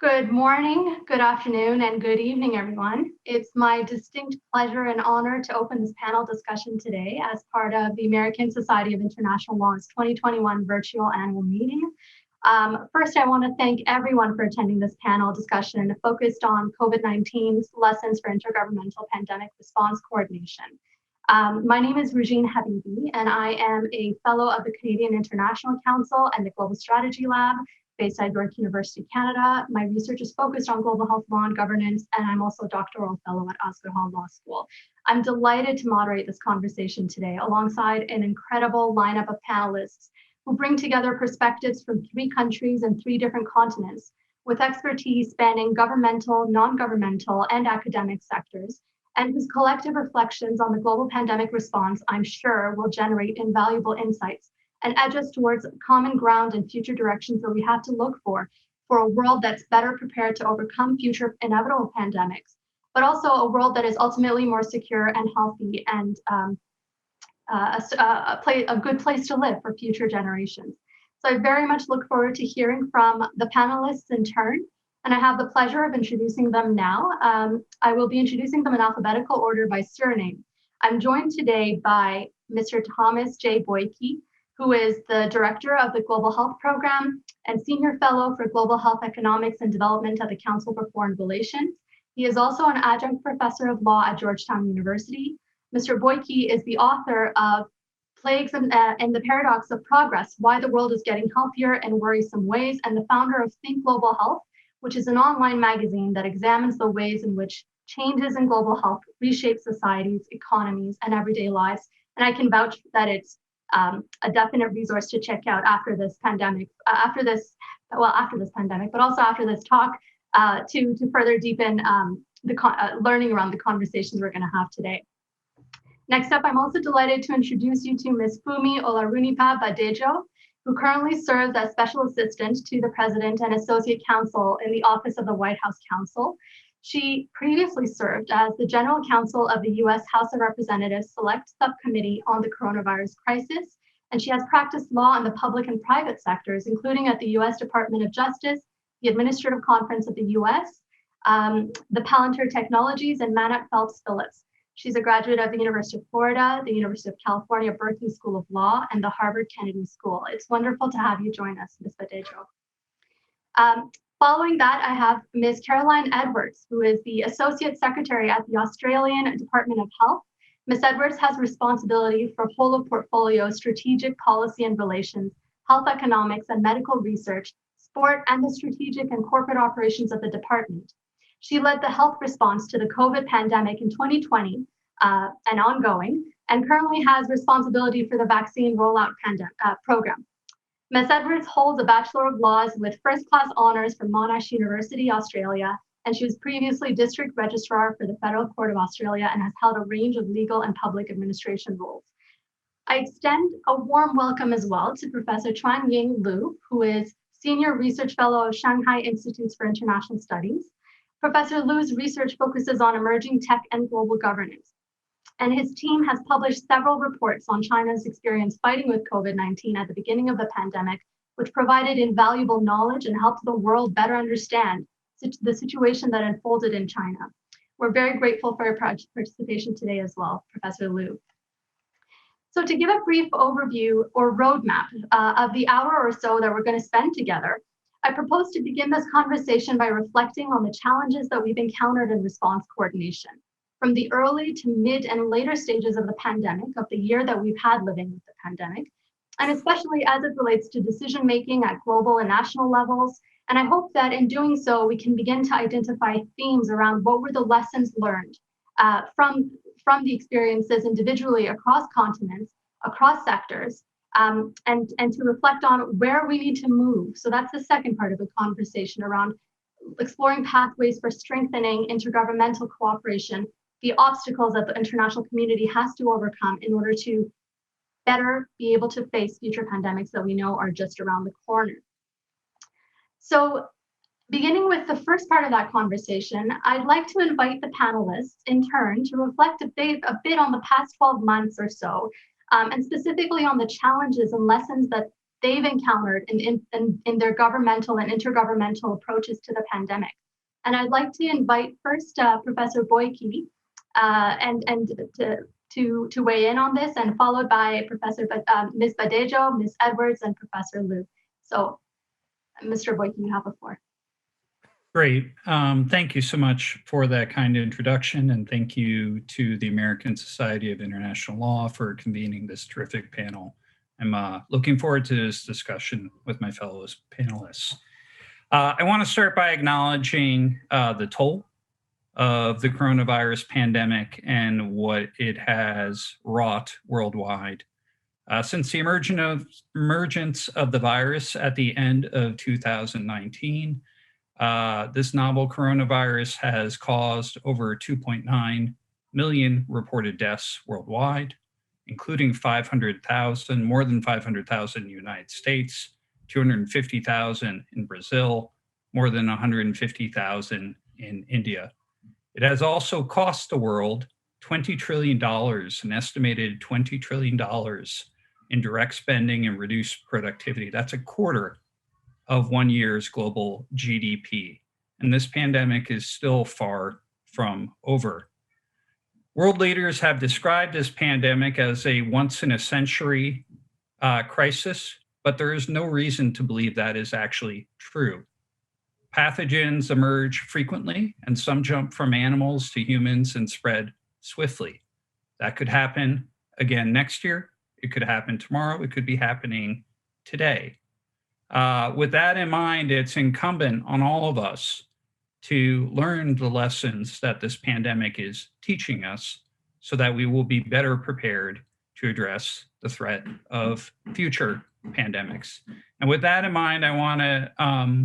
Good morning, good afternoon, and good evening, everyone. It's my distinct pleasure and honor to open this panel discussion today as part of the American Society of International Law's 2021 virtual annual meeting. First, I want to thank everyone for attending this panel discussion focused on COVID-19's lessons for intergovernmental pandemic response coordination. My name is Rujeen Habibi, and I am a fellow of the Canadian International Council and the Global Strategy Lab based at York University, Canada. My research is focused on global health law and governance, and I'm also a doctoral fellow at Osgoode Hall Law School. I'm delighted to moderate this conversation today alongside an incredible lineup of panelists who bring together perspectives from 3 countries and 3 different continents with expertise spanning governmental, non-governmental, and academic sectors, and whose collective reflections on the global pandemic response, I'm sure, will generate invaluable insights and edge us towards common ground and future directions that we have to look for a world that's better prepared to overcome future inevitable pandemics, but also a world that is ultimately more secure and healthy and a good place to live for future generations. So I very much look forward to hearing from the panelists in turn, and I have the pleasure of introducing them now. I will be introducing them in alphabetical order by surname. I'm joined today by Mr. Thomas J. Boyke, who is the director of the Global Health Program and senior fellow for Global Health Economics and Development at the Council for Foreign Relations. He is also an adjunct professor of law at Georgetown University. Mr. Boyke is the author of Plagues and the Paradox of Progress, Why the World is Getting Healthier in Worrisome Ways, and the founder of Think Global Health, which is an online magazine that examines the ways in which changes in global health reshape societies, economies, and everyday lives. And I can vouch that it's a definite resource to check out after this pandemic, after this pandemic, but also after this talk to further deepen the learning around the conversations we're going to have today. Next up, I'm also delighted to introduce you to Ms. Fumi Olarunipa Badejo, who currently serves as Special Assistant to the President and Associate Counsel in the Office of the White House Counsel. She previously served as the General Counsel of the U.S. House of Representatives Select Subcommittee on the Coronavirus Crisis, and she has practiced law in the public and private sectors, including at the U.S. Department of Justice, the Administrative Conference of the U.S., the Palantir Technologies, and Manette Phelps Phillips. She's a graduate of the University of Florida, the University of California Berkeley School of Law, and the Harvard Kennedy School. It's wonderful to have you join us, Ms. Badejo. Following that, I have Ms. Caroline Edwards, who is the Associate Secretary at the Australian Department of Health. Ms. Edwards has responsibility for whole of portfolio strategic policy and relations, health economics and medical research, sport, and the strategic and corporate operations of the department. She led the health response to the COVID pandemic in 2020 and ongoing, and currently has responsibility for the vaccine rollout program. Ms. Edwards holds a Bachelor of Laws with first-class honors from Monash University, Australia, and she was previously District Registrar for the Federal Court of Australia and has held a range of legal and public administration roles. I extend a warm welcome as well to Professor Chuanying Liu, who is Senior Research Fellow of Shanghai Institutes for International Studies. Professor Liu's research focuses on emerging tech and global governance, and his team has published several reports on China's experience fighting with COVID-19 at the beginning of the pandemic, which provided invaluable knowledge and helped the world better understand the situation that unfolded in China. We're very grateful for your participation today as well, Professor Liu. So to give a brief overview or roadmap of the hour or so that we're going to spend together, I propose to begin this conversation by reflecting on the challenges that we've encountered in response coordination, from the early to mid and later stages of the pandemic, of the year that we've had living with the pandemic, and especially as it relates to decision-making at global and national levels. And I hope that in doing so, we can begin to identify themes around what were the lessons learned from the experiences individually across continents, across sectors, and to reflect on where we need to move. So that's the second part of the conversation around exploring pathways for strengthening intergovernmental cooperation, the obstacles that the international community has to overcome in order to better be able to face future pandemics that we know are just around the corner. So beginning with the first part of that conversation, I'd like to invite the panelists in turn to reflect a bit on the past 12 months or so, and specifically on the challenges and lessons that they've encountered in their governmental and intergovernmental approaches to the pandemic. And I'd like to invite first Professor Boyke and to weigh in on this, and followed by Ms. Badejo, Ms. Edwards, and Professor Liu. So, Mr. Boyke, you have the floor. Great. Thank you so much for that kind introduction, and thank you to the American Society of International Law for convening this terrific panel. I'm looking forward to this discussion with my fellow panelists. I want to start by acknowledging the toll of the coronavirus pandemic and what it has wrought worldwide. Since the emergence of the virus at the end of 2019, this novel coronavirus has caused over 2.9 million reported deaths worldwide, including more than 500,000 in the United States, 250,000 in Brazil, more than 150,000 in India. It has also cost the world $20 trillion, an estimated $20 trillion in direct spending and reduced productivity. That's a quarter of 1 year's global GDP. And this pandemic is still far from over. World leaders have described this pandemic as a once-in-a-century crisis, but there is no reason to believe that is actually true. Pathogens emerge frequently, and some jump from animals to humans and spread swiftly. That could happen again next year. It could happen tomorrow. It could be happening today. With that in mind, it's incumbent on all of us to learn the lessons that this pandemic is teaching us so that we will be better prepared to address the threat of future pandemics. And with that in mind, I want to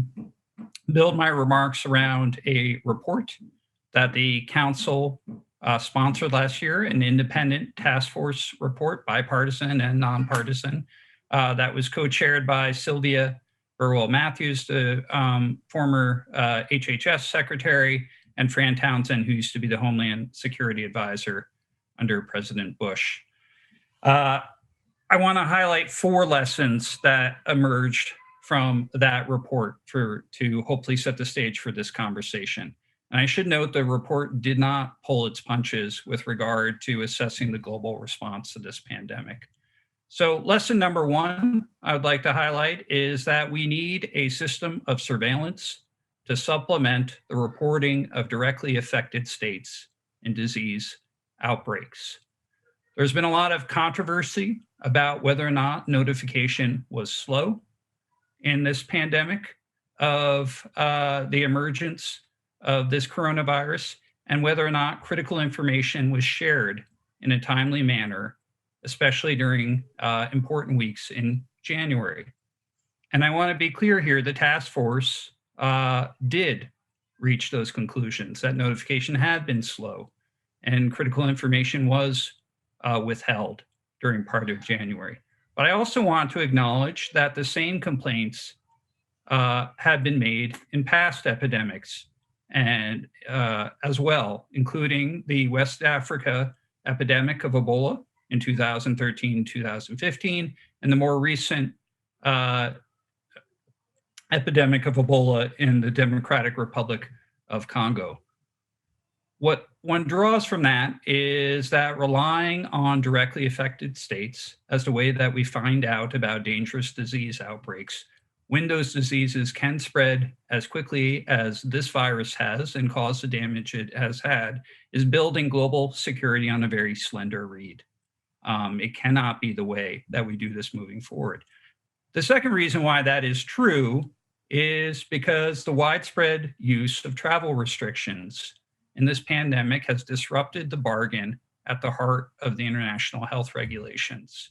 build my remarks around a report that the Council sponsored last year, an independent task force report, bipartisan and nonpartisan, that was co-chaired by Sylvia Burwell-Matthews, the former HHS secretary, and Fran Townsend, who used to be the Homeland Security Advisor under President Bush. I want to highlight 4 lessons that emerged from that report to hopefully set the stage for this conversation. And I should note the report did not pull its punches with regard to assessing the global response to this pandemic. So lesson number 1 I would like to highlight is that we need a system of surveillance to supplement the reporting of directly affected states in disease outbreaks. There's been a lot of controversy about whether or not notification was slow in this pandemic of the emergence of this coronavirus, and whether or not critical information was shared in a timely manner, especially during important weeks in January. And I want to be clear here, the task force did reach those conclusions, that notification had been slow and critical information was withheld during part of January. But I also want to acknowledge that the same complaints have been made in past epidemics and as well, including the West Africa epidemic of Ebola in 2013, 2015, and the more recent epidemic of Ebola in the Democratic Republic of Congo. What one draws from that is that relying on directly affected states as the way that we find out about dangerous disease outbreaks, when those diseases can spread as quickly as this virus has and cause the damage it has had, is building global security on a very slender reed. It cannot be the way that we do this moving forward. The second reason why that is true is because the widespread use of travel restrictions in this pandemic has disrupted the bargain at the heart of the international health regulations.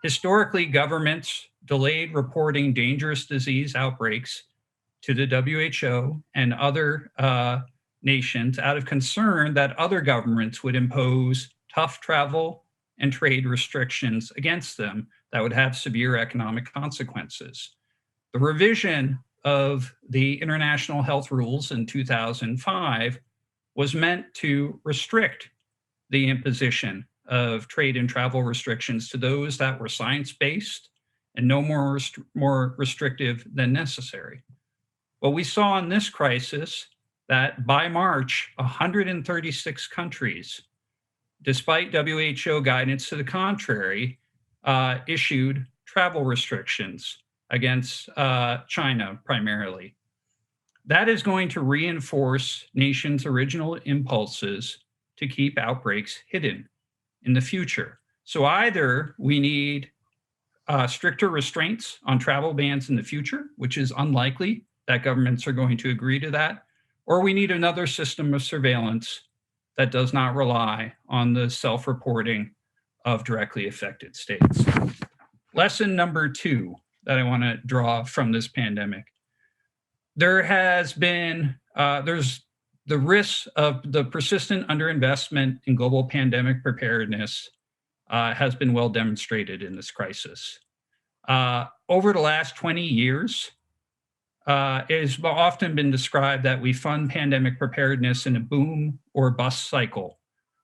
Historically, governments delayed reporting dangerous disease outbreaks to the WHO and other nations out of concern that other governments would impose tough travel and trade restrictions against them that would have severe economic consequences. The revision of the international health rules in 2005 was meant to restrict the imposition of trade and travel restrictions to those that were science-based and no more restrictive than necessary. But we saw in this crisis that by March, 136 countries, despite WHO guidance to the contrary, issued travel restrictions against China primarily. That is going to reinforce nations' original impulses to keep outbreaks hidden in the future. So either we need stricter restraints on travel bans in the future, which is unlikely that governments are going to agree to that, or we need another system of surveillance that does not rely on the self-reporting of directly affected states. Lesson number 2 that I want to draw from this pandemic. There has been, there's the risks of the persistent underinvestment in global pandemic preparedness has been well demonstrated in this crisis. Over the last 20 years, it has often been described that we fund pandemic preparedness in a boom or bust cycle,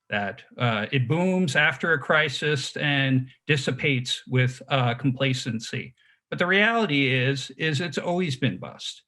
that it booms after a crisis and dissipates with complacency. But the reality is it's always been bust.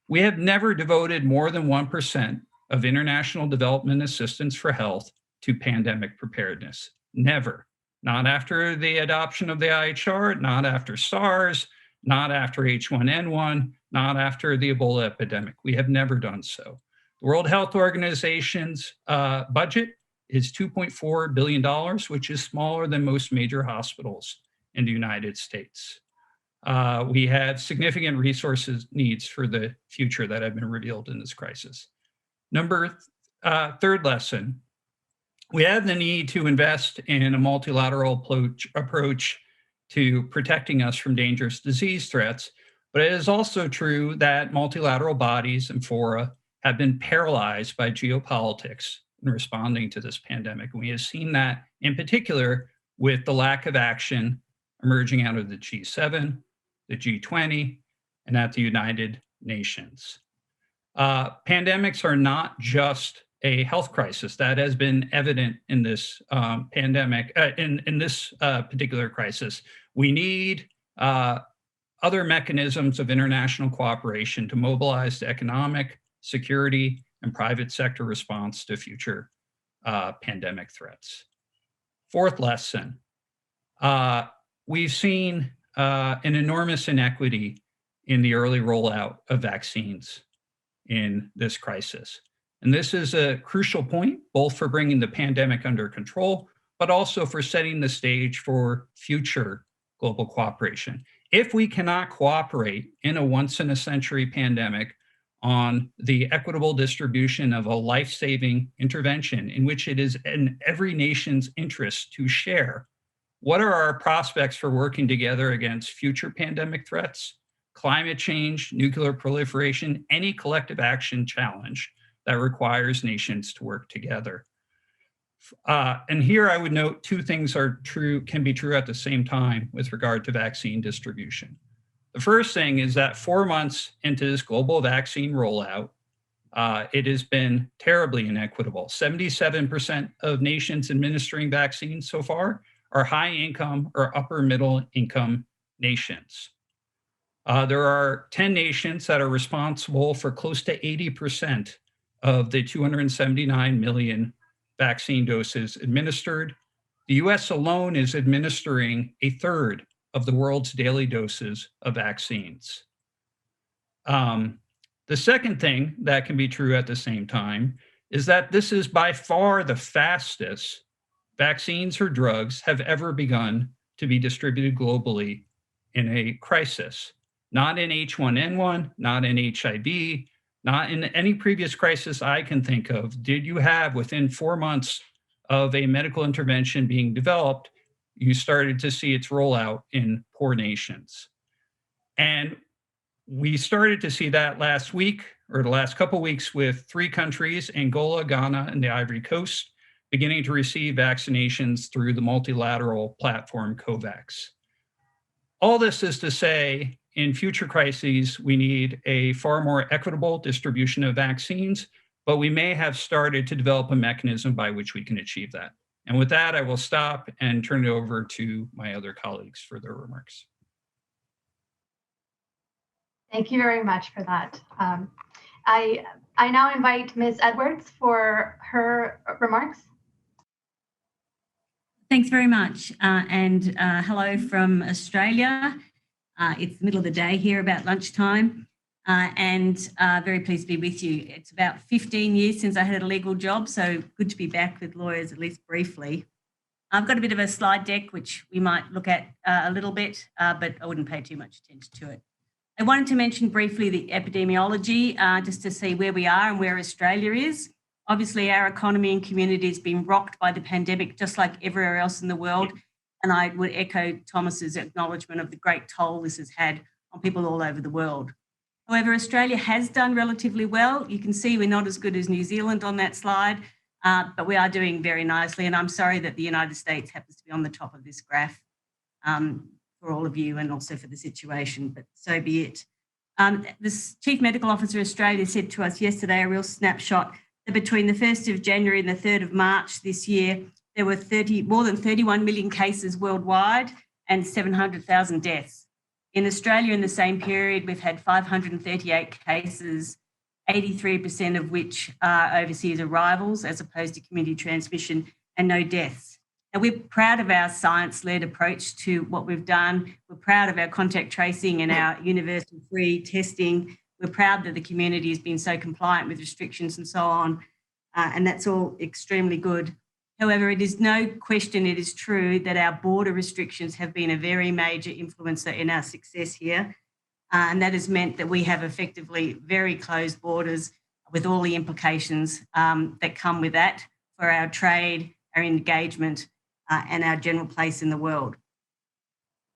We have never devoted more than 1% of international development assistance for health to pandemic preparedness. Never. Not after the adoption of the IHR, not after SARS, not after H1N1, not after the Ebola epidemic. We have never done so. The World Health Organization's budget is $2.4 billion, which is smaller than most major hospitals in the United States. We have significant resources needs for the future that have been revealed in this crisis. Third lesson, we have the need to invest in a multilateral approach to protecting us from dangerous disease threats, but it is also true that multilateral bodies and fora have been paralyzed by geopolitics in responding to this pandemic. And we have seen that in particular with the lack of action emerging out of the G7, the G20, and at the United Nations. Pandemics are not just a health crisis. That has been evident in this pandemic, in this particular crisis. We need other mechanisms of international cooperation to mobilize the economic, security, and private sector response to future pandemic threats. Fourth lesson, we've seen an enormous inequity in the early rollout of vaccines in this crisis. And this is a crucial point, both for bringing the pandemic under control, but also for setting the stage for future global cooperation. If we cannot cooperate in a once-in-a-century pandemic on the equitable distribution of a life-saving intervention in which it is in every nation's interest to share, what are our prospects for working together against future pandemic threats, climate change, nuclear proliferation, any collective action challenge that requires nations to work together? And here I would note two things can be true at the same time with regard to vaccine distribution. The first thing is that 4 months into this global vaccine rollout, it has been terribly inequitable. 77% of nations administering vaccines so far are high income or upper middle income nations. There are 10 nations that are responsible for close to 80% of the 279 million vaccine doses administered. The US alone is administering a third of the world's daily doses of vaccines. The second thing that can be true at the same time is that this is by far the fastest vaccines or drugs have ever begun to be distributed globally in a crisis. Not in H1N1, not in HIV, not in any previous crisis I can think of, did you have within 4 months of a medical intervention being developed, you started to see its rollout in poor nations. And we started to see that last week, or the last couple of weeks, with 3 countries, Angola, Ghana, and the Ivory Coast, beginning to receive vaccinations through the multilateral platform COVAX. All this is to say, in future crises, we need a far more equitable distribution of vaccines, but we may have started to develop a mechanism by which we can achieve that. And with that, I will stop and turn it over to my other colleagues for their remarks. Thank you very much for that. I now invite Ms. Edwards for her remarks. Thanks very much. And hello from Australia. It's the middle of the day here, about lunchtime, and very pleased to be with you. It's about 15 years since I had a legal job, so good to be back with lawyers, at least briefly. I've got a bit of a slide deck, which we might look at a little bit, but I wouldn't pay too much attention to it. I wanted to mention briefly the epidemiology, just to see where we are and where Australia is. Obviously, our economy and community has been rocked by the pandemic, just like everywhere else in the world. And I would echo Thomas's acknowledgement of the great toll this has had on people all over the world. However, Australia has done relatively well. You can see we're not as good as New Zealand on that slide, but we are doing very nicely. And I'm sorry that the United States happens to be on the top of this graph for all of you and also for the situation, but so be it. The Chief Medical Officer of Australia said to us yesterday, a real snapshot, that between the 1st of January and the 3rd of March this year, there were more than 31 million cases worldwide and 700,000 deaths. In Australia, in the same period, we've had 538 cases, 83% of which are overseas arrivals as opposed to community transmission, and no deaths. Now, we're proud of our science-led approach to what we've done. We're proud of our contact tracing and our universal free testing. We're proud that the community has been so compliant with restrictions and so on, and that's all extremely good. However, it is no question, it is true that our border restrictions have been a very major influencer in our success here, and that has meant that we have effectively very closed borders with all the implications that come with that for our trade, our engagement, and our general place in the world.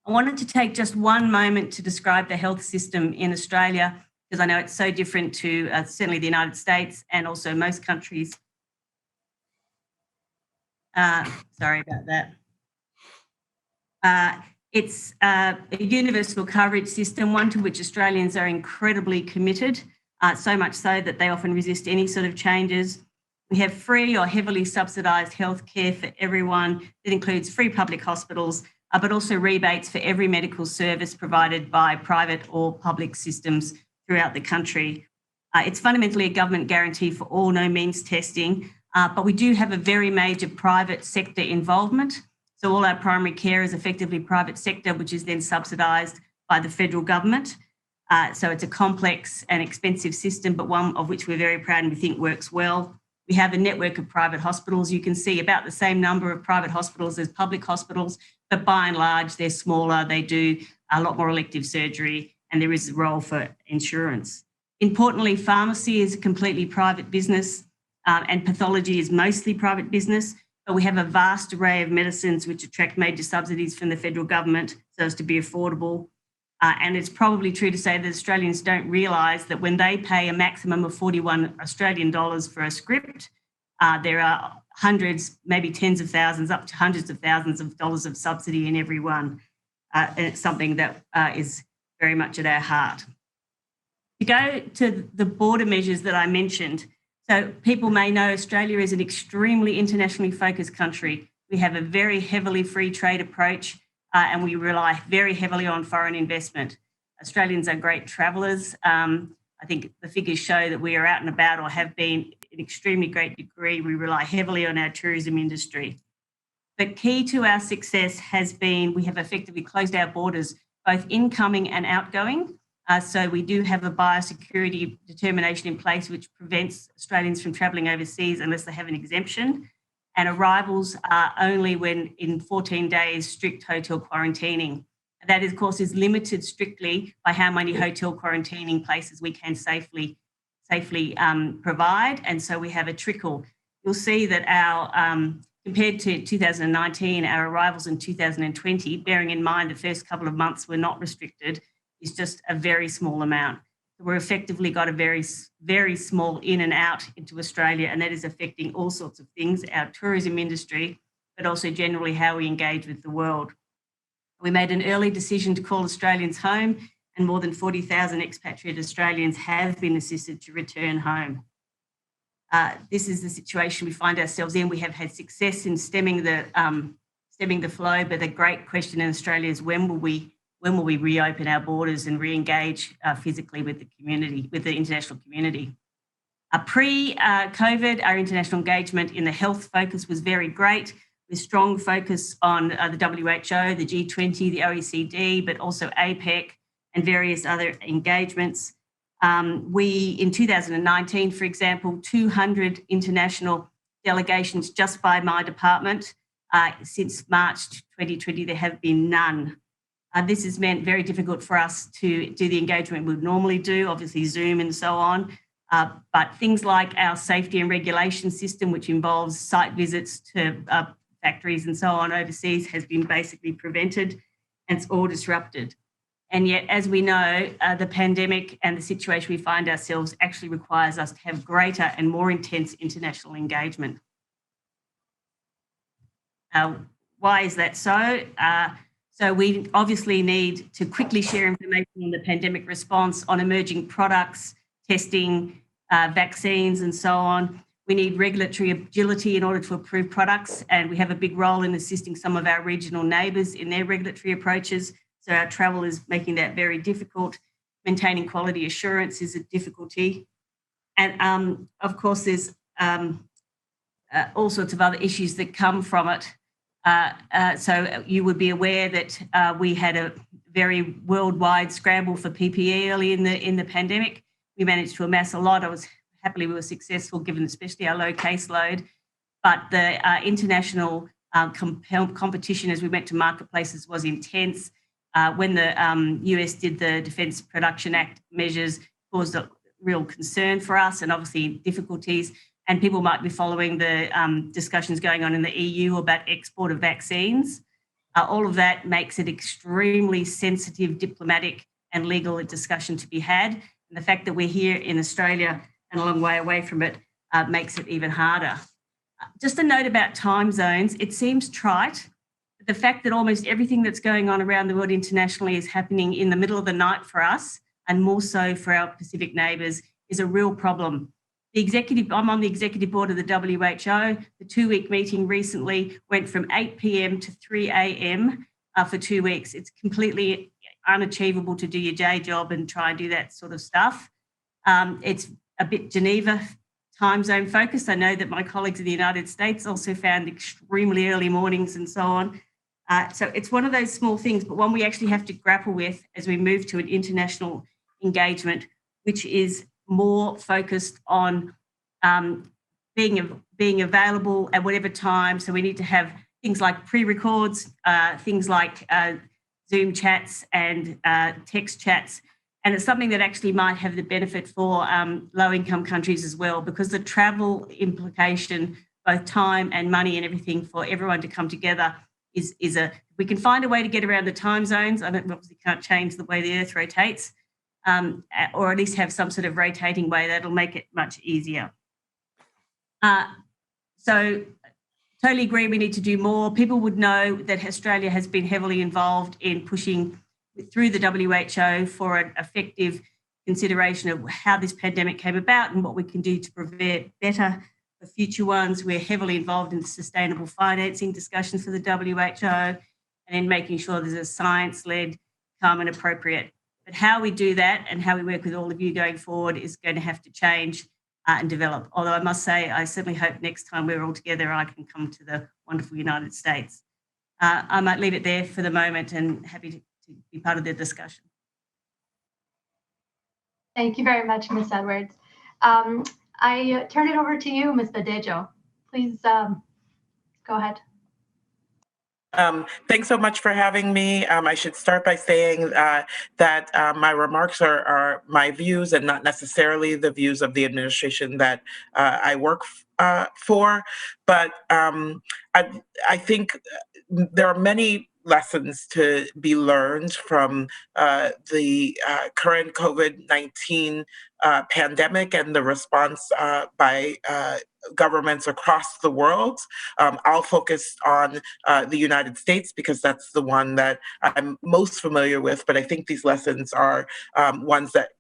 I wanted to take just one moment to describe the health system in Australia, because I know it's so different to certainly the United States and also most countries. Sorry about that. It's a universal coverage system, one to which Australians are incredibly committed, so much so that they often resist any sort of changes. We have free or heavily subsidised healthcare for everyone. That includes free public hospitals, but also rebates for every medical service provided by private or public systems throughout the country. It's fundamentally a government guarantee for all no-means testing, but we do have a very major private sector involvement. So all our primary care is effectively private sector, which is then subsidised by the federal government. So it's a complex and expensive system, but one of which we're very proud and we think works well. We have a network of private hospitals. You can see about the same number of private hospitals as public hospitals, but by and large, they're smaller. They do a lot more elective surgery, and there is a role for insurance. Importantly, pharmacy is a completely private business, and pathology is mostly private business, but we have a vast array of medicines which attract major subsidies from the federal government so as to be affordable. And it's probably true to say that Australians don't realise that when they pay a maximum of 41 Australian dollars for a script, there are hundreds, maybe tens of thousands, up to hundreds of thousands of dollars of subsidy in every one. And it's something that is very much at our heart. To go to the border measures that I mentioned, so people may know Australia is an extremely internationally focused country. We have a very heavily free trade approach, and we rely very heavily on foreign investment. Australians are great travellers. I think the figures show that we are out and about, or have been, in extremely great degree. We rely heavily on our tourism industry. But key to our success has been we have effectively closed our borders, both incoming and outgoing. So we do have a biosecurity determination in place which prevents Australians from travelling overseas unless they have an exemption. And arrivals are only when in 14 days strict hotel quarantining. That, of course, is limited strictly by how many hotel quarantining places we can safely provide. And so we have a trickle. You'll see that our, compared to 2019, our arrivals in 2020, bearing in mind the first couple of months were not restricted, is just a very small amount. We're effectively got a very, very small in and out into Australia, and that is affecting all sorts of things, our tourism industry, but also generally how we engage with the world. We made an early decision to call Australians home, and more than 40,000 expatriate Australians have been assisted to return home. This is the situation we find ourselves in. We have had success in stemming the flow, but the great question in Australia is when will we when will we reopen our borders and re-engage physically with the community, with the international community. Pre-COVID, our international engagement in the health focus was very great, with strong focus on the WHO, the G20, the OECD, but also APEC and various other engagements. In 2019, for example, 200 international delegations just by my department. Since March 2020, there have been none. This has meant very difficult for us to do the engagement we would normally do, obviously Zoom and so on. But things like our safety and regulation system, which involves site visits to factories and so on overseas, has been basically prevented, and it's all disrupted. And yet, as we know, the pandemic and the situation we find ourselves actually requires us to have greater and more intense international engagement. Why is that so? So we obviously need to quickly share information on the pandemic response, on emerging products, testing, vaccines, and so on. We need regulatory agility in order to approve products, and we have a big role in assisting some of our regional neighbours in their regulatory approaches. So our travel is making that very difficult. Maintaining quality assurance is a difficulty. And of course, there's all sorts of other issues that come from it. So you would be aware that we had a very worldwide scramble for PPE early in the pandemic. We managed to amass a lot. We were successful, given especially our low caseload. But the international competition as we went to marketplaces was intense. When the US did the Defence Production Act measures, caused a real concern for us and obviously difficulties. And people might be following the discussions going on in the EU about export of vaccines. All of that makes it extremely sensitive, diplomatic and legal discussion to be had. And the fact that we're here in Australia and a long way away from it makes it even harder. Just a note about time zones. It seems trite, but the fact that almost everything that's going on around the world internationally is happening in the middle of the night for us, and more so for our Pacific neighbours, is a real problem. I'm on the executive board of the WHO. The 2-week meeting recently went from 8 p.m. to 3 a.m. For 2 weeks. It's completely unachievable to do your day job and try and do that sort of stuff. It's a bit Geneva time zone focused. I know that my colleagues in the United States also found extremely early mornings and so on. So it's one of those small things, but one we actually have to grapple with as we move to an international engagement, which is more focused on being available at whatever time. So we need to have things like pre-records, things like Zoom chats and text chats. And it's something that actually might have the benefit for low-income countries as well, because the travel implication, both time and money and everything for everyone to come together we can find a way to get around the time zones. I obviously can't change the way the Earth rotates, or at least have some sort of rotating way that'll make it much easier. So totally agree we need to do more. People would know that Australia has been heavily involved in pushing through the WHO for an effective consideration of how this pandemic came about and what we can do to prevent better for future ones. We're heavily involved in the sustainable financing discussions for the WHO and in making sure there's a science-led, calm and appropriate. But how we do that and how we work with all of you going forward is going to have to change and develop. Although I must say, I certainly hope next time we're all together, I can come to the wonderful United States. I might leave it there for the moment and happy to be part of the discussion. Thank you very much, Ms. Edwards. I turn it over to you, Ms. Badejo. Please go ahead. Thanks so much for having me. I should start by saying that my remarks are my views and not necessarily the views of the administration that I work for. But I think there are many lessons to be learned from the current COVID-19 pandemic and the response by governments across the world. I'll focus on the United States because that's the one that I'm most familiar with, but I think these lessons are ones that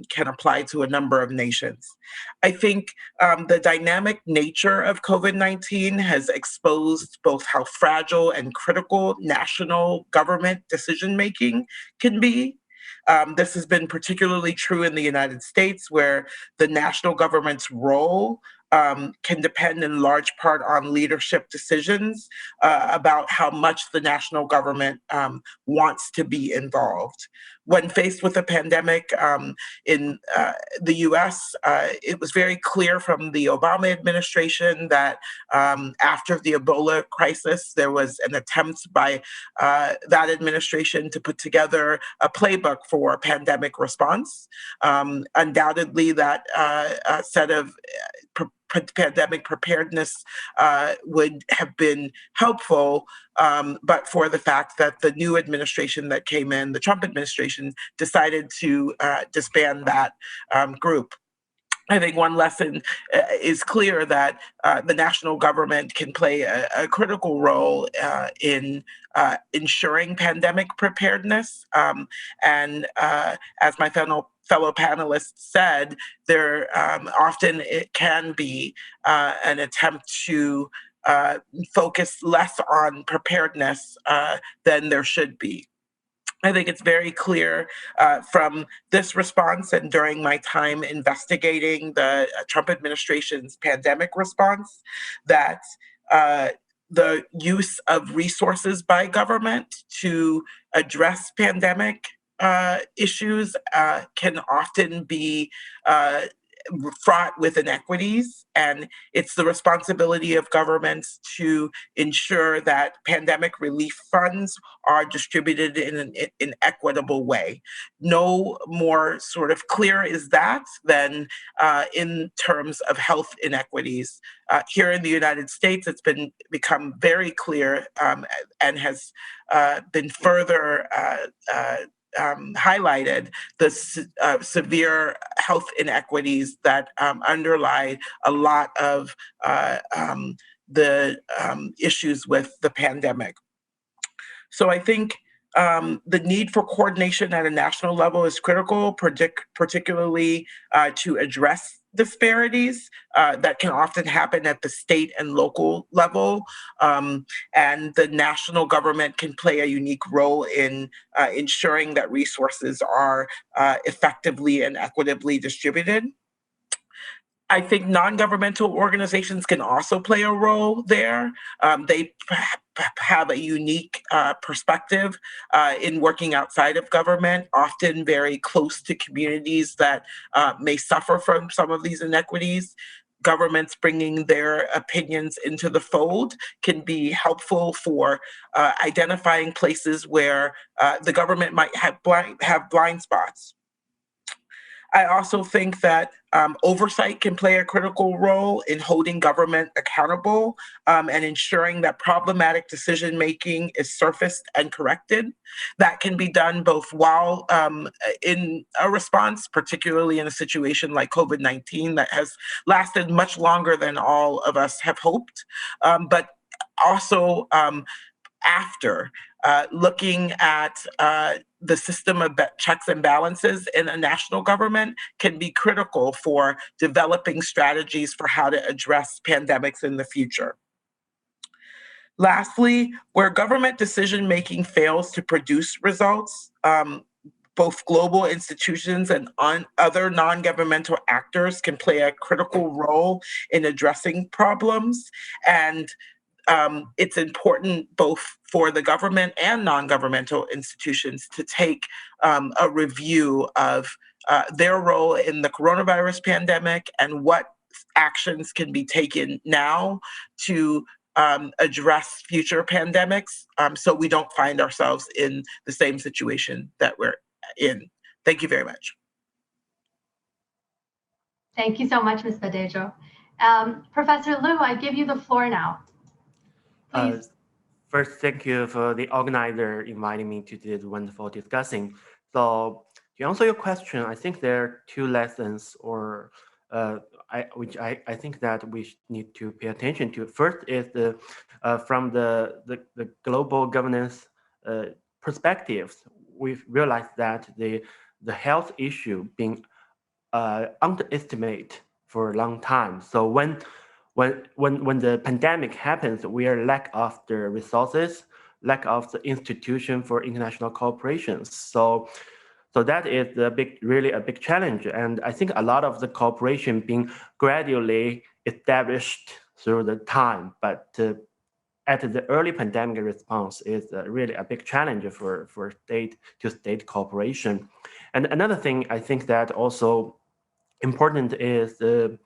can apply to a number of nations. I think the dynamic nature of COVID-19 has exposed both how fragile and critical national government decision-making can be. This has been particularly true in the United States, where the national government's role can depend in large part on leadership decisions about how much the national government wants to be involved. When faced with a pandemic in the US, it was very clear from the Obama administration that after the Ebola crisis, there was an attempt by that administration to put together a playbook for pandemic response. Undoubtedly, that set of pandemic preparedness would have been helpful, but for the fact that the new administration that came in, the Trump administration, decided to disband that group. I think one lesson is clear that the national government can play a critical role in ensuring pandemic preparedness. And as my fellow panelists said, there often it can be an attempt to focus less on preparedness than there should be. I think it's very clear from this response and during my time investigating the Trump administration's pandemic response that the use of resources by government to address pandemic issues can often be fraught with inequities, and it's the responsibility of governments to ensure that pandemic relief funds are distributed in an equitable way. No more sort of clear is that than in terms of health inequities. Here in the United States, it's become very clear and has been further highlighted the severe health inequities that underlie a lot of the issues with the pandemic. So I think the need for coordination at a national level is critical, particularly to address disparities that can often happen at the state and local level. And the national government can play a unique role in ensuring that resources are effectively and equitably distributed. I think non-governmental organizations can also play a role there. They have a unique perspective in working outside of government, often very close to communities that may suffer from some of these inequities. Governments bringing their opinions into the fold can be helpful for identifying places where the government might have blind spots. I also think that oversight can play a critical role in holding government accountable and ensuring that problematic decision-making is surfaced and corrected. That can be done both while in a response, particularly in a situation like COVID-19 that has lasted much longer than all of us have hoped, but also after. Looking at the system of checks and balances in a national government can be critical for developing strategies for how to address pandemics in the future. Lastly, where government decision-making fails to produce results, both global institutions and other non-governmental actors can play a critical role in addressing problems. And it's important both for the government and non-governmental institutions to take a review of their role in the coronavirus pandemic and what actions can be taken now to address future pandemics so we don't find ourselves in the same situation that we're in. Thank you very much. Thank you so much, Ms. Badejo. Professor Liu, I give you the floor now. First, thank you for the organizer inviting me to this wonderful discussing. So to answer your question, I think there are two lessons or which I think that we need to pay attention to. First is from the global governance perspectives, we've realized that the health issue being underestimated for a long time. So when the pandemic happens, we are lack of the resources, lack of the institution for international cooperations. So that is really a big challenge. And I think a lot of the cooperation being gradually established through the time, but at the early pandemic response is really a big challenge for state-to-state cooperation. And another thing I think that also important is the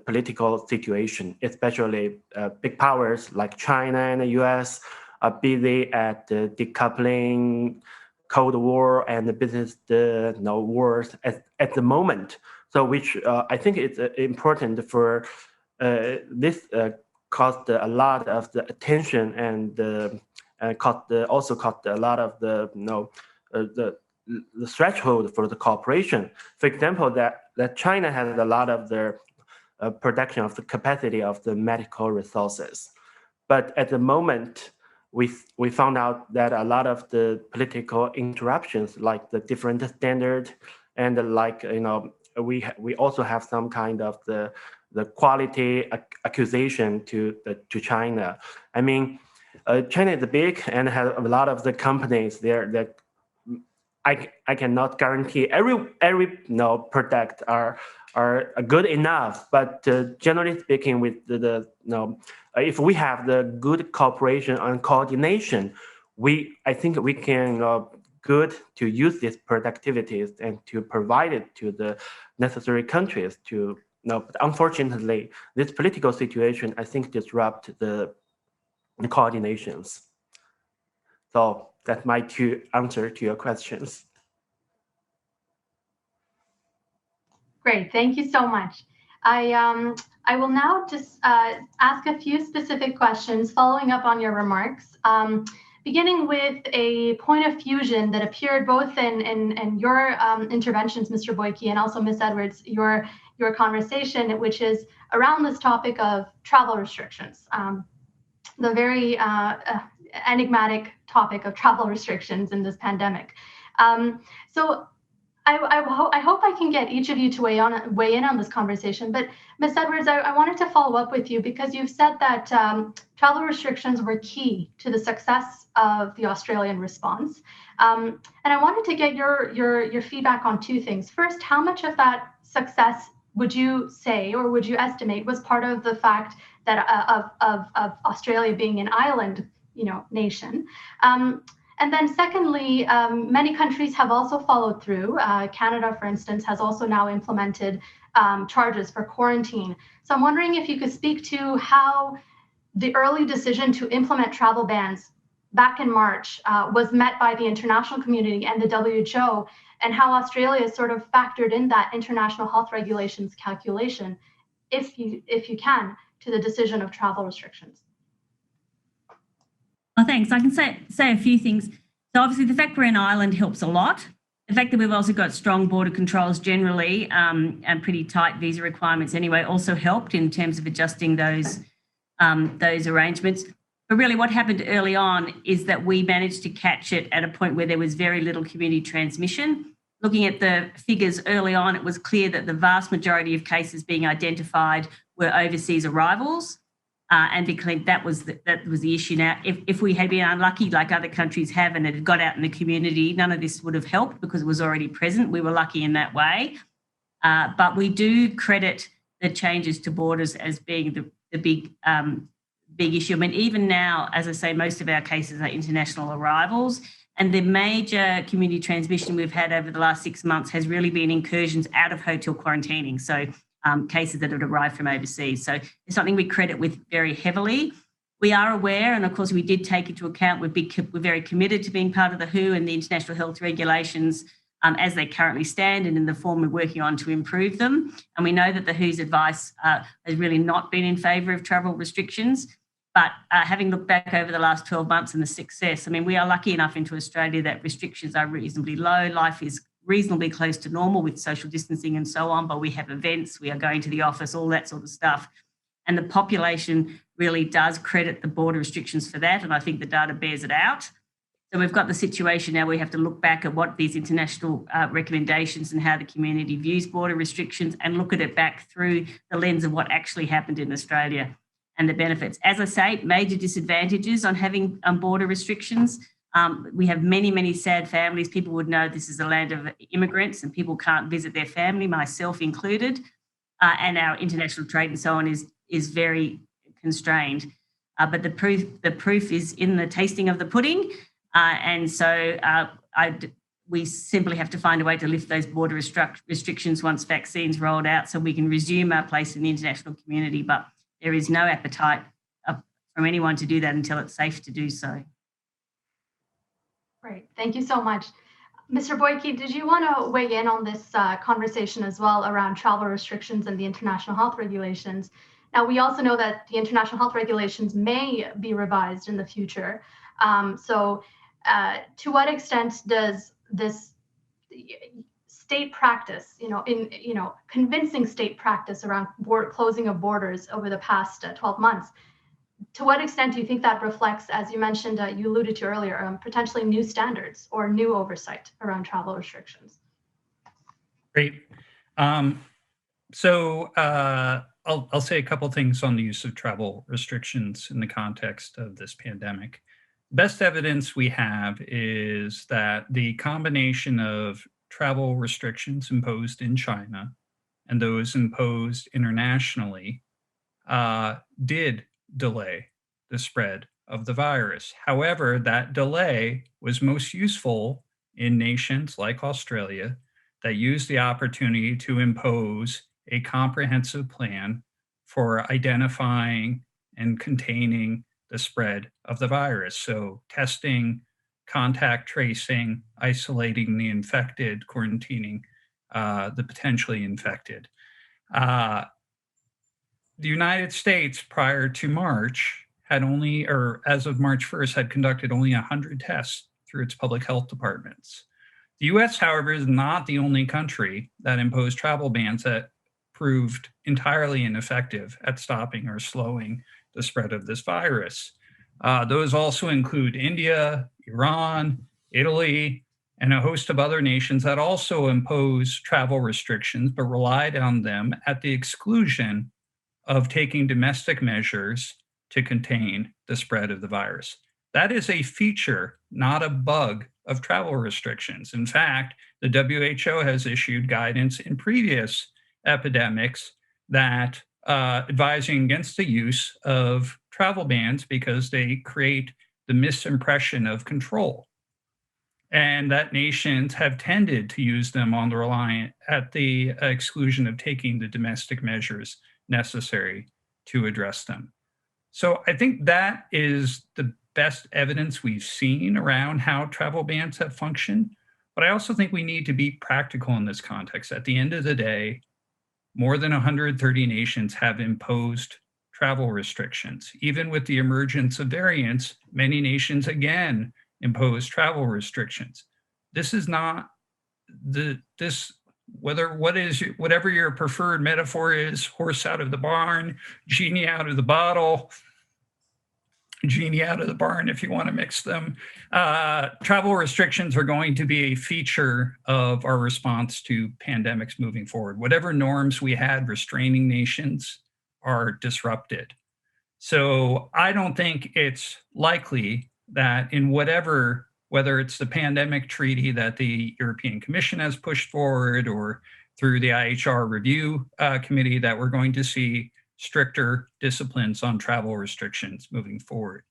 political situation, especially big powers like China and the US are busy at decoupling Cold War and the business wars at the moment. So which I think it's important for this caused a lot of the attention and also caused a lot of the the threshold for the cooperation. For example, that China has a lot of the production of the capacity of the medical resources, but at the moment we found out that a lot of the political interruptions, like the different standard, and like we also have some kind of the quality accusation to China. I mean, China is big and has a lot of the companies there that I cannot guarantee every product are good enough, but generally speaking, with if we have the good cooperation and coordination, I think we can good to use these productivities and to provide it to the necessary countries to. But unfortunately, this political situation I think disrupt the coordinations. So that's my answer to your questions. Great, thank you so much. I will now just ask a few specific questions following up on your remarks, beginning with a point of fusion that appeared both in your interventions, Mr. Boyke, and also Ms. Edwards, your conversation, which is around this topic of travel restrictions, the very enigmatic topic of travel restrictions in this pandemic. So I hope I can get each of you to weigh in on this conversation. But Ms. Edwards, I wanted to follow up with you because you've said that travel restrictions were key to the success of the Australian response. And I wanted to get your feedback on two things. First, how much of that success would you say, or would you estimate, was part of the fact that of Australia being an island, nation? And then secondly, many countries have also followed through. Canada, for instance, has also now implemented charges for quarantine. So I'm wondering if you could speak to how the early decision to implement travel bans back in March was met by the international community and the WHO, and how Australia sort of factored in that international health regulations calculation, if you can, to the decision of travel restrictions. Oh, thanks. I can say a few things. So obviously the fact we're an island helps a lot. The fact that we've also got strong border controls generally and pretty tight visa requirements anyway also helped in terms of adjusting those arrangements. But really what happened early on is that we managed to catch it at a point where there was very little community transmission. Looking at the figures early on, it was clear that the vast majority of cases being identified were overseas arrivals. And because that was the issue. Now, if we had been unlucky, like other countries have, and it had got out in the community, none of this would have helped because it was already present. We were lucky in that way. But we do credit the changes to borders as being the big issue. I mean, even now, as I say, most of our cases are international arrivals. And the major community transmission we've had over the last 6 months has really been incursions out of hotel quarantining. So cases that had arrived from overseas. So it's something we credit with very heavily. We are aware, and of course we did take into account, we're very committed to being part of the WHO and the international health regulations as they currently stand and in the form we're working on to improve them. And we know that the WHO's advice has really not been in favour of travel restrictions. But having looked back over the last 12 months and the success, I mean, we are lucky enough into Australia that restrictions are reasonably low. Life is reasonably close to normal with social distancing and so on, but we have events, we are going to the office, all that sort of stuff. And the population really does credit the border restrictions for that. And I think the data bears it out. So we've got the situation now, we have to look back at what these international recommendations and how the community views border restrictions and look at it back through the lens of what actually happened in Australia and the benefits. As I say, major disadvantages on having border restrictions. We have many, many sad families. People would know this is a land of immigrants and people can't visit their family, myself included. And our international trade and so on is very constrained. But the proof is in the tasting of the pudding. And so we simply have to find a way to lift those border restrictions once vaccines rolled out so we can resume our place in the international community. But there is no appetite from anyone to do that until it's safe to do so. Great, thank you so much. Mr. Boyke, did you want to weigh in on this conversation as well around travel restrictions and the international health regulations? Now, we also know that the international health regulations may be revised in the future. To what extent does this state practice, convincing state practice around closing of borders over the past 12 months, to what extent do you think that reflects, as you mentioned, you alluded to earlier, potentially new standards or new oversight around travel restrictions? Great. I'll say a couple things on the use of travel restrictions in the context of this pandemic. Best evidence we have is that the combination of travel restrictions imposed in China and those imposed internationally did delay the spread of the virus. However, that delay was most useful in nations like Australia that used the opportunity to impose a comprehensive plan for identifying and containing the spread of the virus. So testing, contact tracing, isolating the infected, quarantining the potentially infected. The United States prior to March had only, or as of March 1st, had conducted only 100 tests through its public health departments. The US, however, is not the only country that imposed travel bans that proved entirely ineffective at stopping or slowing the spread of this virus. Those also include India, Iran, Italy, and a host of other nations that also imposed travel restrictions, but relied on them at the exclusion of taking domestic measures to contain the spread of the virus. That is a feature, not a bug, of travel restrictions. In fact, the WHO has issued guidance in previous epidemics that advising against the use of travel bans because they create the misimpression of control, and that nations have tended to use them on the reliant at the exclusion of taking the domestic measures necessary to address them. So I think that is the best evidence we've seen around how travel bans have functioned. But I also think we need to be practical in this context. At the end of the day, more than 130 nations have imposed travel restrictions. Even with the emergence of variants, many nations again impose travel restrictions. This is not whatever your preferred metaphor is, horse out of the barn, genie out of the bottle, genie out of the barn if you want to mix them. Travel restrictions are going to be a feature of our response to pandemics moving forward. Whatever norms we had restraining nations are disrupted. So I don't think it's likely that in whether it's the pandemic treaty that the European Commission has pushed forward or through the IHR review committee, that we're going to see stricter disciplines on travel restrictions moving forward.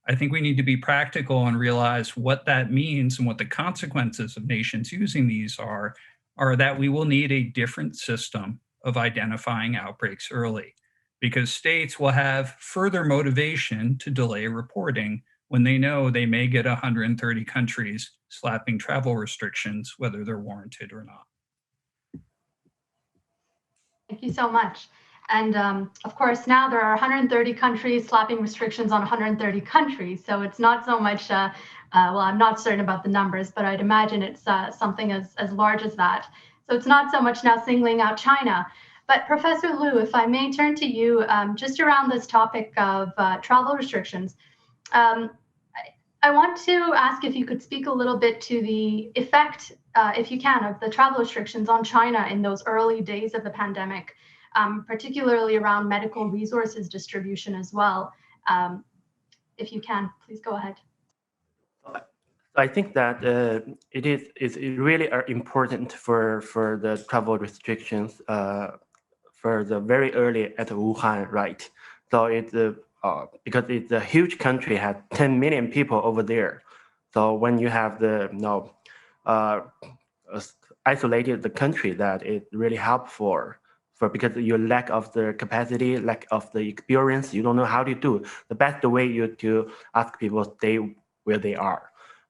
I think we need to be practical and realize what that means, and what the consequences of nations using these are that we will need a different system of identifying outbreaks early, because states will have further motivation to delay reporting when they know they may get 130 countries slapping travel restrictions, whether they're warranted or not. Thank you so much. And of course, now there are 130 countries slapping restrictions on 130 countries. So it's not so much, well, I'm not certain about the numbers, but I'd imagine it's something as large as that. So it's not so much now singling out China. But Professor Liu, if I may turn to you, just around this topic of travel restrictions, I want to ask if you could speak a little bit to the effect, if you can, of the travel restrictions on China in those early days of the pandemic, particularly around medical resources distribution as well. If you can, please go ahead. I think that it's really important for the travel restrictions for the very early at Wuhan, right? So it's because it's a huge country, had 10 million people over there. So when you have the isolated the country, that it really help for because you lack of the capacity, lack of the experience, you don't know how to do. The best way you to ask people stay where they are.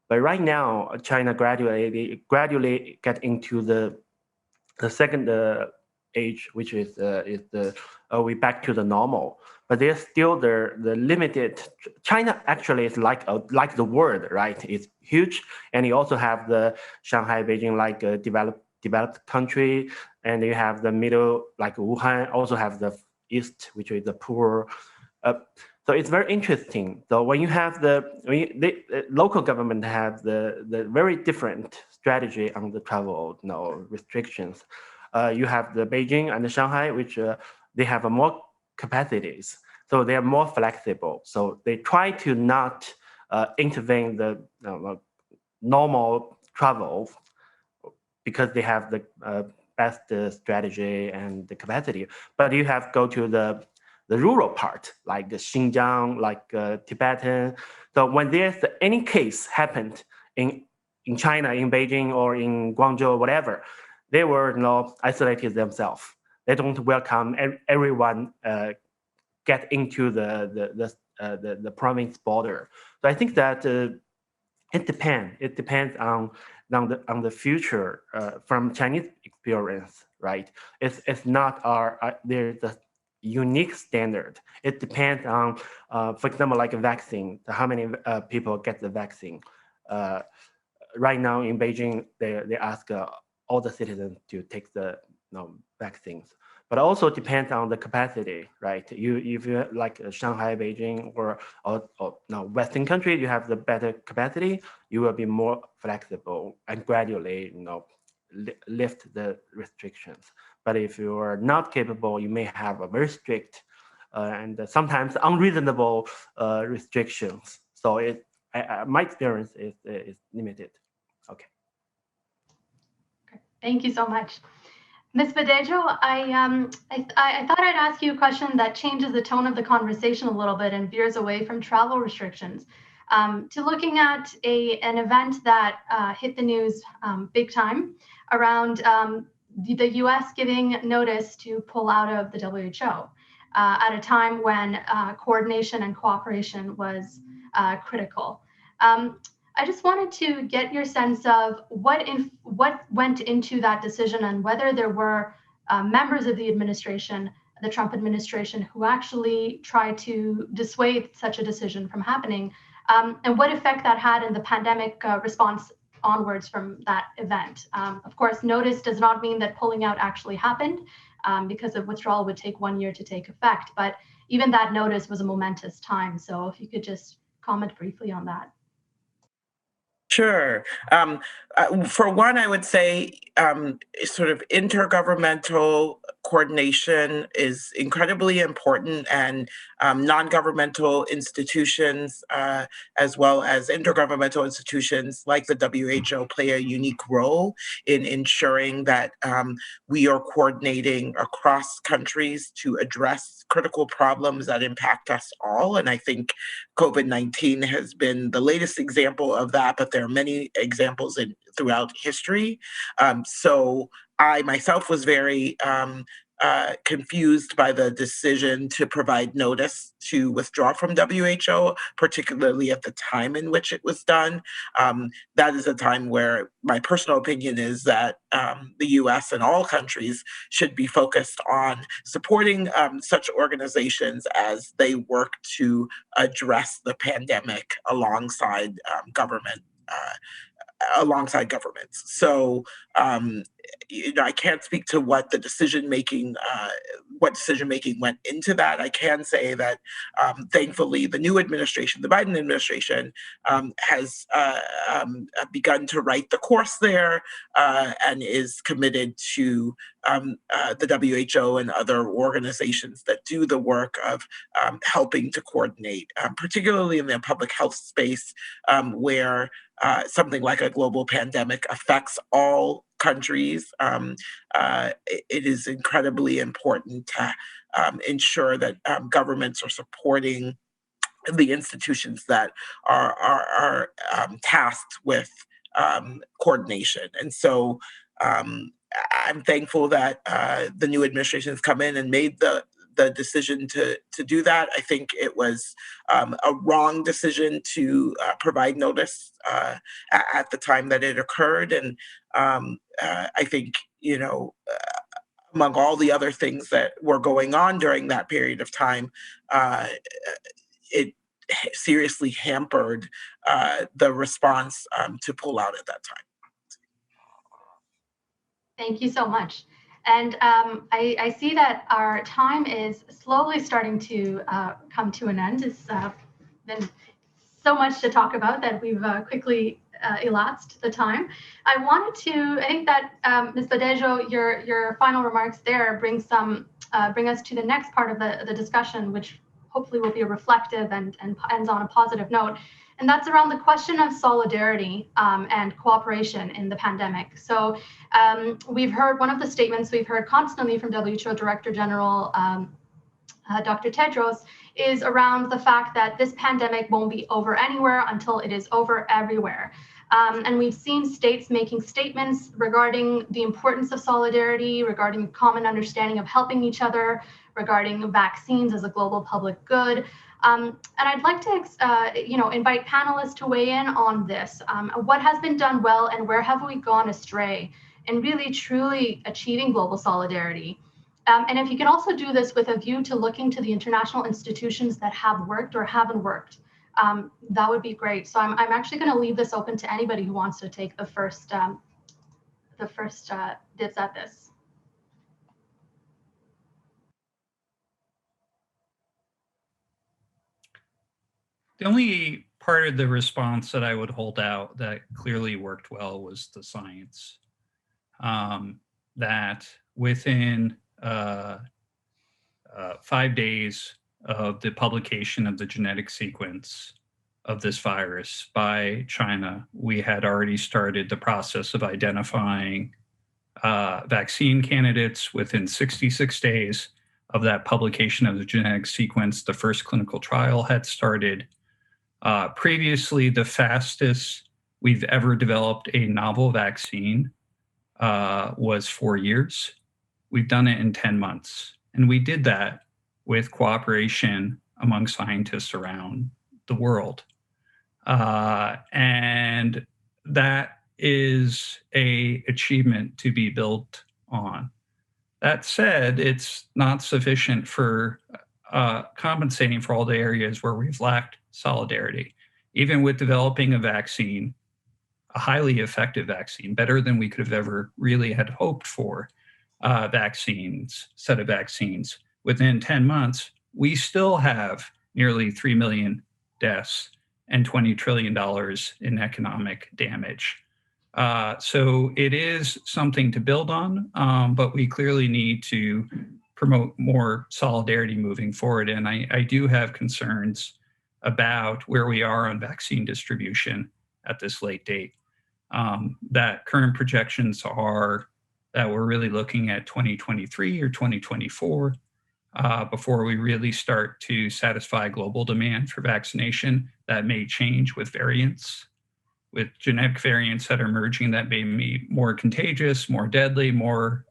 But right now, China gradually get into the second age, which is we back to the normal. But there's still the limited. China actually is like the world, right? It's huge, and you also have the Shanghai, Beijing, like a developed country, and you have the middle, like Wuhan. Also have the east, which is the poor. So it's very interesting. So when you have the local government have the very different strategy on the travel restrictions. You have the Beijing and the Shanghai, which they have more capacities, so they are more flexible. So they try to not intervene the normal travel because they have the best strategy and the capacity. But you have go to the rural part, like the Xinjiang, like Tibetan. So when there's any case happened in China, in Beijing or in Guangzhou, or whatever, they were isolated themselves. They don't welcome everyone get into the province border. So I think that it depends. It depends on the future from Chinese experience, right? It's not there's a unique standard. It depends on, for example, like a vaccine, how many people get the vaccine. Right now in Beijing, they ask all the citizens to take the vaccines, but also depends on the capacity, right? If you like Shanghai, Beijing, or Western country, you have the better capacity, you will be more flexible and gradually lift the restrictions. But if you are not capable, you may have a very strict and sometimes unreasonable restrictions. So my experience is limited. Okay. Thank you so much. Ms. Badejo, I thought I'd ask you a question that changes the tone of the conversation a little bit and veers away from travel restrictions to looking at an event that hit the news big time around the US giving notice to pull out of the WHO at a time when coordination and cooperation was critical. I just wanted to get your sense of what went into that decision and whether there were members of the administration, the Trump administration, who actually tried to dissuade such a decision from happening, and what effect that had in the pandemic response onwards from that event. Of course, notice does not mean that pulling out actually happened because of withdrawal would take 1 year to take effect, but even that notice was a momentous time. So if you could just comment briefly on that. Sure. For one, I would say sort of intergovernmental coordination is incredibly important, and non-governmental institutions as well as intergovernmental institutions like the WHO play a unique role in ensuring that we are coordinating across countries to address critical problems that impact us all. And I think COVID-19 has been the latest example of that, but there are many examples throughout history. So I myself was very confused by the decision to provide notice to withdraw from WHO, particularly at the time in which it was done. That is a time where my personal opinion is that the US and all countries should be focused on supporting such organizations as they work to address the pandemic alongside governments. So, I can't speak to what the decision making went into that. I can say that thankfully the new administration, the Biden administration, has begun to write the course there and is committed to the WHO and other organizations that do the work of helping to coordinate, particularly in the public health space, where something like a global pandemic affects all countries. It is incredibly important to ensure that governments are supporting the institutions that are tasked with coordination. And so I'm thankful that the new administration has come in and made the decision to do that. I think it was a wrong decision to provide notice at the time that it occurred. And I think, among all the other things that were going on during that period of time, it seriously hampered the response to pull out at that time. Thank you so much. And I see that our time is slowly starting to come to an end. It's been so much to talk about that we've quickly elapsed the time. I think that Ms. Badejo, your final remarks there bring us to the next part of the discussion, which hopefully will be reflective and ends on a positive note. And that's around the question of solidarity and cooperation in the pandemic. So we've heard one of the statements we've heard constantly from WHO Director General Dr. Tedros is around the fact that this pandemic won't be over anywhere until it is over everywhere. And we've seen states making statements regarding the importance of solidarity, regarding common understanding of helping each other, regarding vaccines as a global public good. And I'd like to, invite panelists to weigh in on this. What has been done well and where have we gone astray in really, truly achieving global solidarity? And if you can also do this with a view to looking to the international institutions that have worked or haven't worked, that would be great. So I'm actually going to leave this open to anybody who wants to take the first dibs at this. The only part of the response that I would hold out that clearly worked well was the science. That within 5 days of the publication of the genetic sequence of this virus by China, we had already started the process of identifying vaccine candidates. Within 66 days of that publication of the genetic sequence, the first clinical trial had started. Previously, the fastest we've ever developed a novel vaccine was 4 years. We've done it in 10 months. And we did that with cooperation among scientists around the world. And that is an achievement to be built on. That said, it's not sufficient for compensating for all the areas where we've lacked solidarity. Even with developing a vaccine, a highly effective vaccine, better than we could have ever really had hoped for, set of vaccines, within 10 months, we still have nearly 3 million deaths and $20 trillion in economic damage. So it is something to build on, but we clearly need to promote more solidarity moving forward. And I do have concerns about where we are on vaccine distribution at this late date. That current projections are that we're really looking at 2023 or 2024 before we really start to satisfy global demand for vaccination. That may change with variants, with genetic variants that are emerging that may be more contagious, more deadly, more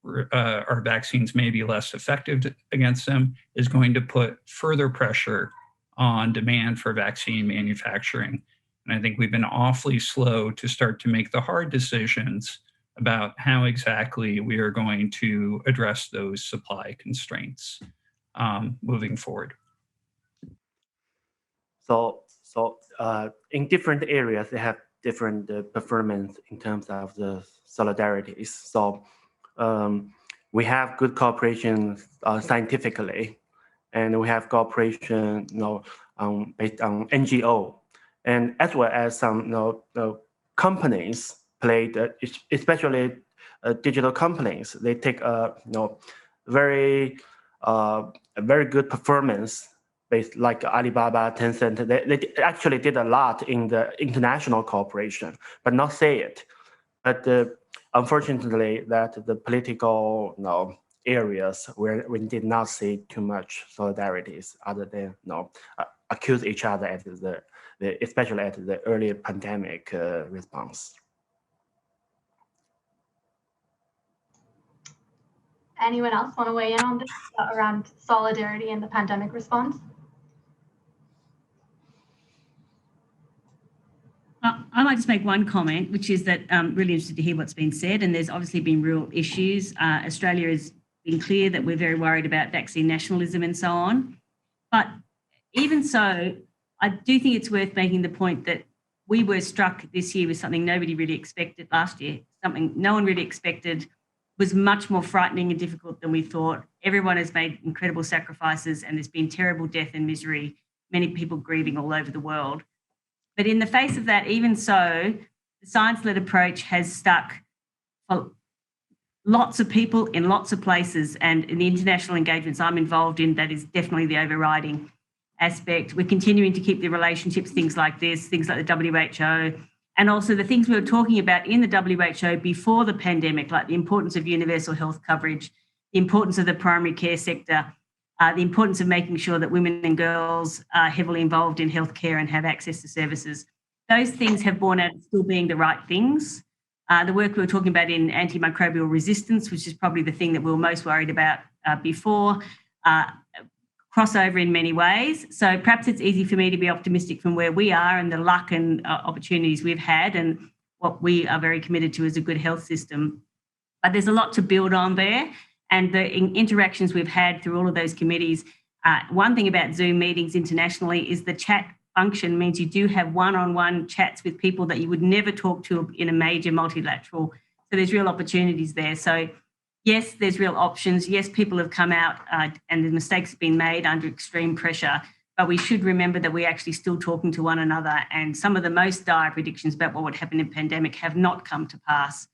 our vaccines may be less effective against them is going to put further pressure on demand for vaccine manufacturing. And I think we've been awfully slow to start to make the hard decisions about how exactly we are going to address those supply constraints moving forward. So in different areas, they have different performance in terms of the solidarities. So we have good cooperation scientifically, and we have cooperation, based on NGO, and as well as some companies played, especially digital companies. They take a very good performance. Based like Alibaba, Tencent, they actually did a lot in the international cooperation, but not say it. But unfortunately, that the political areas where we did not see too much solidarities, other than accuse each other at especially at the early pandemic response. Anyone else want to weigh in on this around solidarity in the pandemic response? I might just make one comment, which is that I'm really interested to hear what's been said, and there's obviously been real issues. Australia has been clear that we're very worried about vaccine nationalism and so on. But even so, I do think it's worth making the point that we were struck this year with something nobody really expected last year, something no one really expected, was much more frightening and difficult than we thought. Everyone has made incredible sacrifices, and there's been terrible death and misery, many people grieving all over the world. But in the face of that, even so, the science-led approach has stuck for lots of people in lots of places, and in the international engagements I'm involved in, that is definitely the overriding aspect. We're continuing to keep the relationships, things like this, things like the WHO, and also the things we were talking about in the WHO before the pandemic, like the importance of universal health coverage, the importance of the primary care sector, the importance of making sure that women and girls are heavily involved in healthcare and have access to services. Those things have borne out still being the right things. The work we were talking about in antimicrobial resistance, which is probably the thing that we were most worried about before, crossover in many ways. So perhaps it's easy for me to be optimistic from where we are and the luck and opportunities we've had and what we are very committed to as a good health system. But there's a lot to build on there. And the interactions we've had through all of those committees, one thing about Zoom meetings internationally is the chat function means you do have one-on-one chats with people that you would never talk to in a major multilateral. So there's real opportunities there. So yes, there's real options. Yes, people have come out and the mistakes have been made under extreme pressure, but we should remember that we're actually still talking to one another, and some of the most dire predictions about what would happen in pandemic have not come to pass.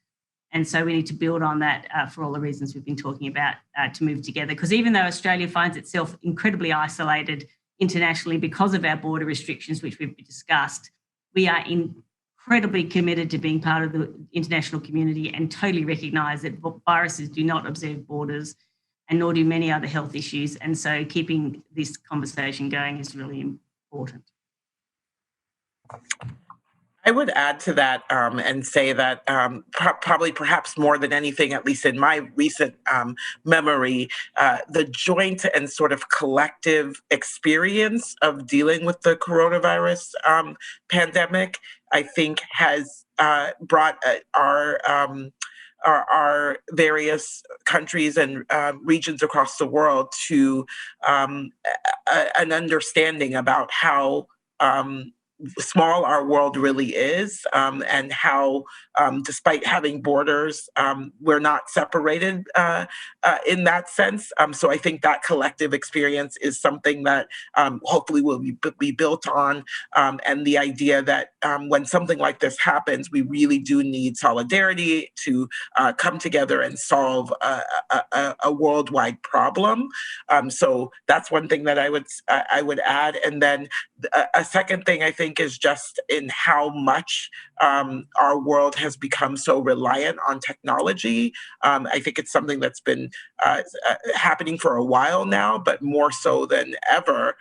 And so we need to build on that for all the reasons we've been talking about to move together. Because even though Australia finds itself incredibly isolated internationally because of our border restrictions, which we've discussed, we are incredibly committed to being part of the international community and totally recognise that viruses do not observe borders, and nor do many other health issues. And so keeping this conversation going is really important. I would add to that and say that probably perhaps more than anything, at least in my recent memory, the joint and sort of collective experience of dealing with the coronavirus pandemic, I think has brought our various countries and regions across the world to an understanding about how small our world really is, and how, despite having borders, we're not separated in that sense. So I think that collective experience is something that hopefully will be built on, and the idea that when something like this happens, we really do need solidarity to come together and solve a worldwide problem. So that's one thing that I would add. And then a second thing I think is just in how much our world has become so reliant on technology. I think it's something that's been happening for a while now, but more so than ever,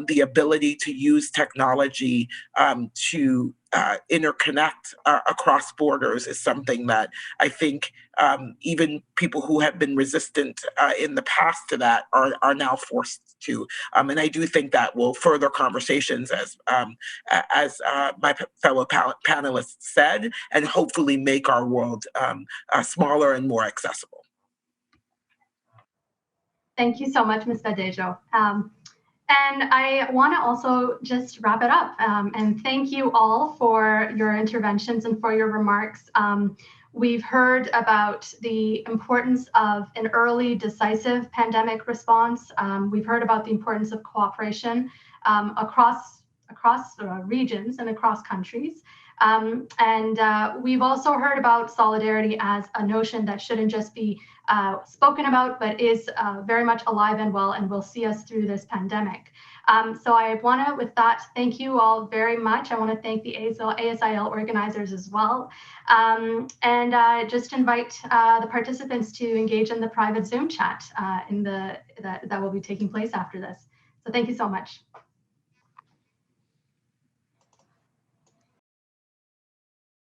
the ability to use technology to interconnect across borders is something that I think even people who have been resistant in the past to that are now forced to. And I do think that will further conversations, as my fellow panelists said, and hopefully make our world smaller and more accessible. Thank you so much, Ms. Badejo. And I want to also just wrap it up and thank you all for your interventions and for your remarks. We've heard about the importance of an early, decisive pandemic response. We've heard about the importance of cooperation across regions and across countries. We've also heard about solidarity as a notion that shouldn't just be spoken about, but is very much alive and well and will see us through this pandemic. So I want to, with that, thank you all very much. I want to thank the ASIL organizers as well. Just invite the participants to engage in the private Zoom chat that will be taking place after this. So thank you so much.